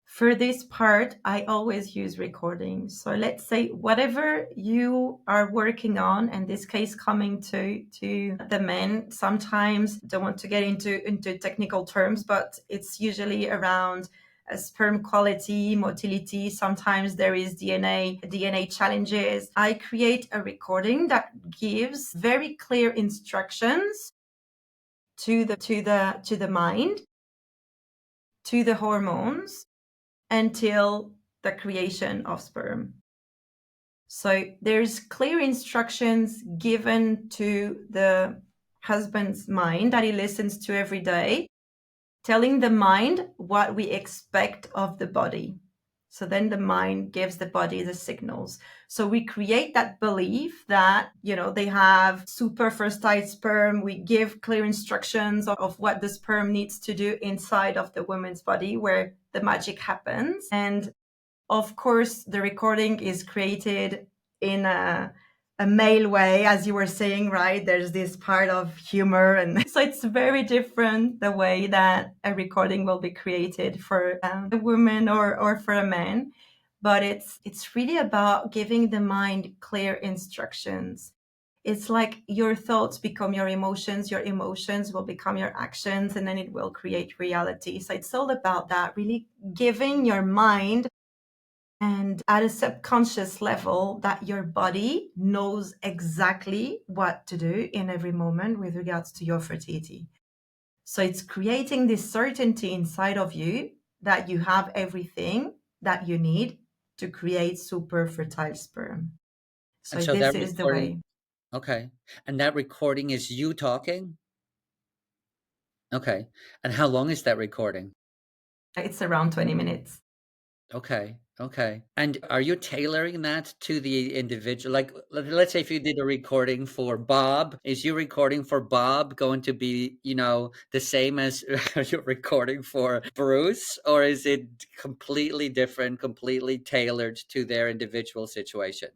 for this part, I always use recordings. So let's say whatever you are working on, in this case, coming to the men, sometimes don't want to get into technical terms, but it's usually around sperm quality, motility. Sometimes there is DNA challenges. I create a recording that gives very clear instructions to the mind, to the hormones, until the creation of sperm. So there's clear instructions given to the husband's mind that he listens to every day, telling the mind what we expect of the body. So then the mind gives the body the signals. So we create that belief that, they have super fertile sperm. We give clear instructions of what the sperm needs to do inside of the woman's body, where the magic happens. And of course, the recording is created in a male way, as you were saying, right? There's this part of humor. And so it's very different the way that a recording will be created for a woman or for a man. But it's really about giving the mind clear instructions. It's like your thoughts become your emotions will become your actions, and then it will create reality. So it's all about that, really giving your mind, and at a subconscious level, that your body knows exactly what to do in every moment with regards to your fertility. So it's creating this certainty inside of you that you have everything that you need to create super fertile sperm. And So so this that is the recording, way. okay. And that recording is you talking? Okay. And how long is that recording? It's around 20 minutes. Okay. Okay. And are you tailoring that to the individual? Like, let's say if you did a recording for Bob, is your recording for Bob going to be, the same as your recording for Bruce? Or is it completely different, completely tailored to their individual situation?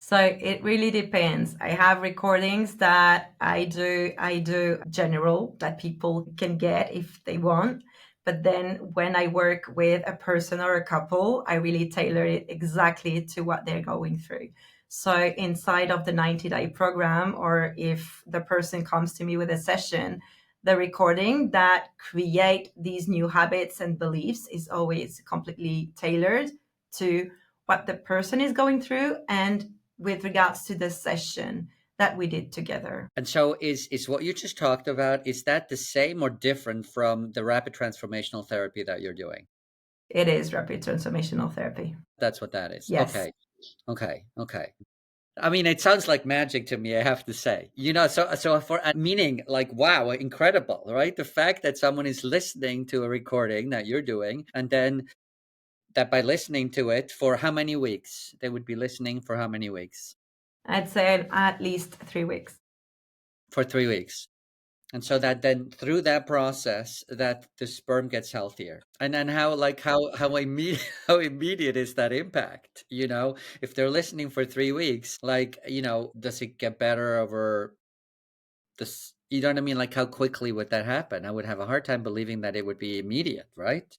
So it really depends. I have recordings that I do general that people can get if they want. But then when I work with a person or a couple, I really tailor it exactly to what they're going through. So inside of the 90-day program, or if the person comes to me with a session, The recording that create these new habits and beliefs is always completely tailored to what the person is going through and with regards to the session that we did together. And so is what you just talked about, is that the same or different from the rapid transformational therapy that you're doing? It is rapid transformational therapy. That's what that is. Yes. Okay. Okay. Okay. I mean, it sounds like magic to me, I have to say. So for meaning like, wow, incredible, right? The fact that someone is listening to a recording that you're doing, and then that by listening to it for how many weeks? They would be listening for how many weeks? I'd say at least 3 weeks. For 3 weeks. And so that then through that process that the sperm gets healthier. And then how immediate how immediate is that impact? If they're listening for 3 weeks, does it get better over this? You know what I mean? Like, how quickly would that happen? I would have a hard time believing that it would be immediate, right?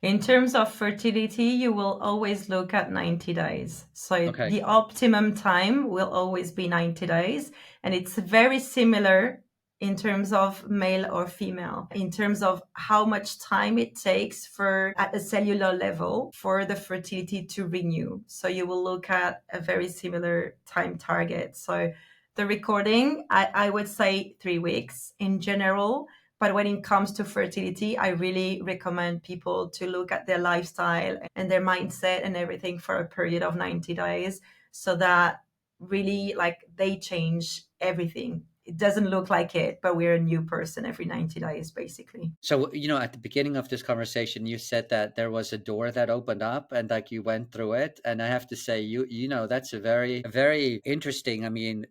In terms of fertility, you will always look at 90 days. So Okay. the optimum time will always be 90 days. And it's very similar in terms of male or female, in terms of how much time it takes at a cellular level for the fertility to renew. So you will look at a very similar time target. So the recording, I would say 3 weeks in general. But when it comes to fertility, I really recommend people to look at their lifestyle and their mindset and everything for a period of 90 days so that really they change everything. It doesn't look like it, but we're a new person every 90 days, basically. So, at the beginning of this conversation, you said that there was a door that opened up and like you went through it. And I have to say, that's a very interesting, I mean,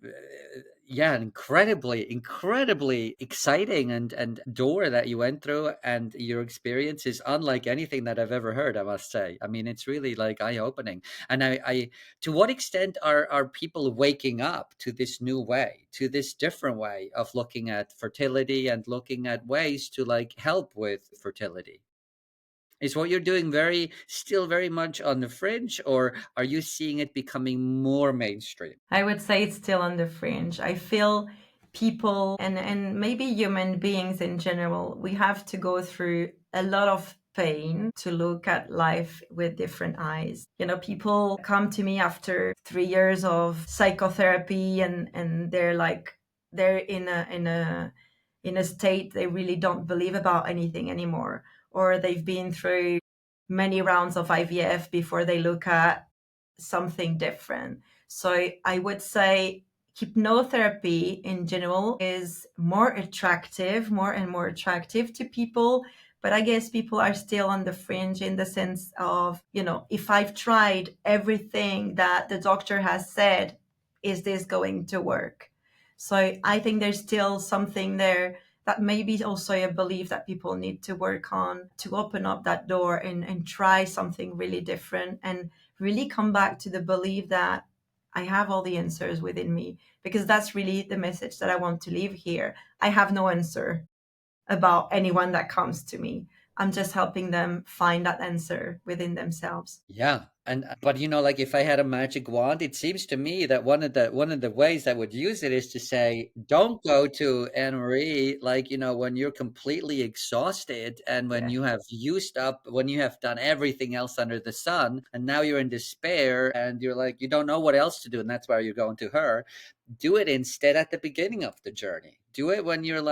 yeah, incredibly exciting and door that you went through, and your experience is unlike anything that I've ever heard, I must say. I mean, it's really like eye-opening. And I to what extent are people waking up to this new way, to this different way of looking at fertility and looking at ways to like help with fertility? Is what you're doing still very much on the fringe, or are you seeing it becoming more mainstream? I would say it's still on the fringe. I feel people and maybe human beings in general, we have to go through a lot of pain to look at life with different eyes. People come to me after 3 years of psychotherapy and they're in a state they really don't believe about anything anymore, or they've been through many rounds of IVF before they look at something different. So I would say hypnotherapy in general is more and more attractive to people. But I guess people are still on the fringe in the sense of, if I've tried everything that the doctor has said, is this going to work? So I think there's still something there that maybe also a belief that people need to work on to open up that door and try something really different and really come back to the belief that I have all the answers within me, because that's really the message that I want to leave here. I have no answer about anyone that comes to me. I'm just helping them find that answer within themselves. Yeah. But like if I had a magic wand, it seems to me that one of the ways I would use it is to say, don't go to Anne Marie, when you're completely exhausted and when Yeah. you have used up, when you have done everything else under the sun, and now you're in despair and you're like, you don't know what else to do, and that's why you're going to her. Do it instead at the beginning of the journey. Do it when you're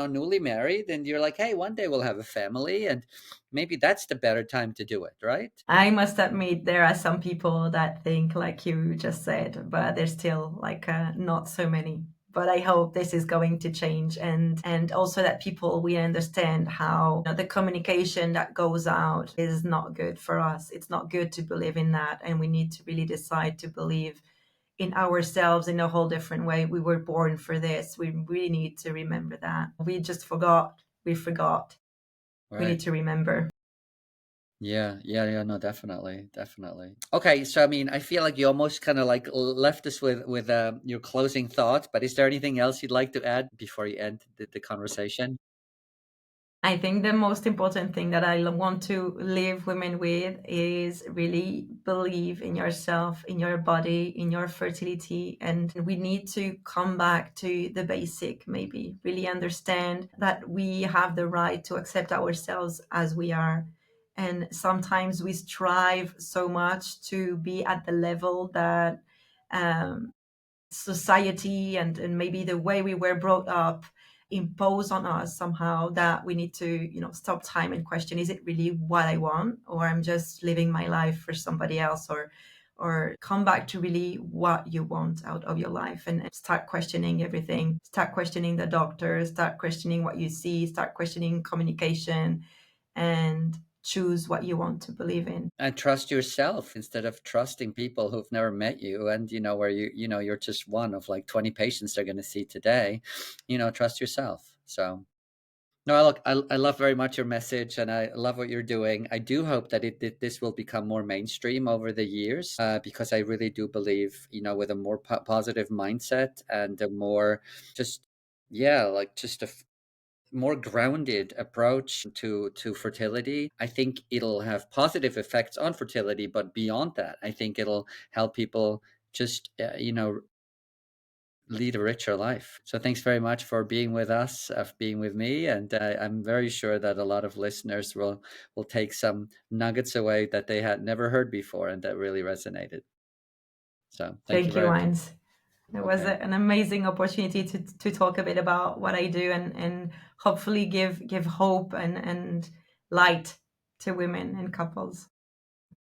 newly married and you're like, hey, one day we'll have a family, and maybe that's the better time to do it, right? I must admit, there are some people that think like you just said, but there's still not so many. But I hope this is going to change, and also that people we understand how the communication that goes out is not good for us. It's not good to believe in that, and we need to really decide to believe in ourselves in a whole different way. We were born for this. We really need to remember that. We just forgot. We forgot. We need Right. to remember. Yeah. No, definitely. Okay, so I mean, I feel like you almost kind of like left us with your closing thoughts, but is there anything else you'd like to add before you end the conversation? I think the most important thing that I want to leave women with is really believe in yourself, in your body, in your fertility. And we need to come back to the basic, maybe really understand that we have the right to accept ourselves as we are. And sometimes we strive so much to be at the level that um, society and maybe the way we were brought up impose on us somehow, that we need to stop time and question, is it really what I want, or I'm just living my life for somebody else, or come back to really what you want out of your life, and start questioning everything, start questioning the doctor, start questioning what you see, start questioning communication, and choose what you want to believe in. And trust yourself instead of trusting people who've never met you, and where you're just one of like 20 patients they're going to see today. Trust yourself. So no, look, I love very much your message, and I love what you're doing. I do hope that this will become more mainstream over the years, because I really do believe, with a more positive mindset and a more just, yeah, like just a more grounded approach to fertility, I think it'll have positive effects on fertility. But beyond that, I think it'll help people just, lead a richer life. So thanks very much for being with us, being with me, and I'm very sure that a lot of listeners will take some nuggets away that they had never heard before and that really resonated. So thank you Thank you, very much. Heinz. It was Okay. an amazing opportunity to talk a bit about what I do, and hopefully give hope and light to women and couples.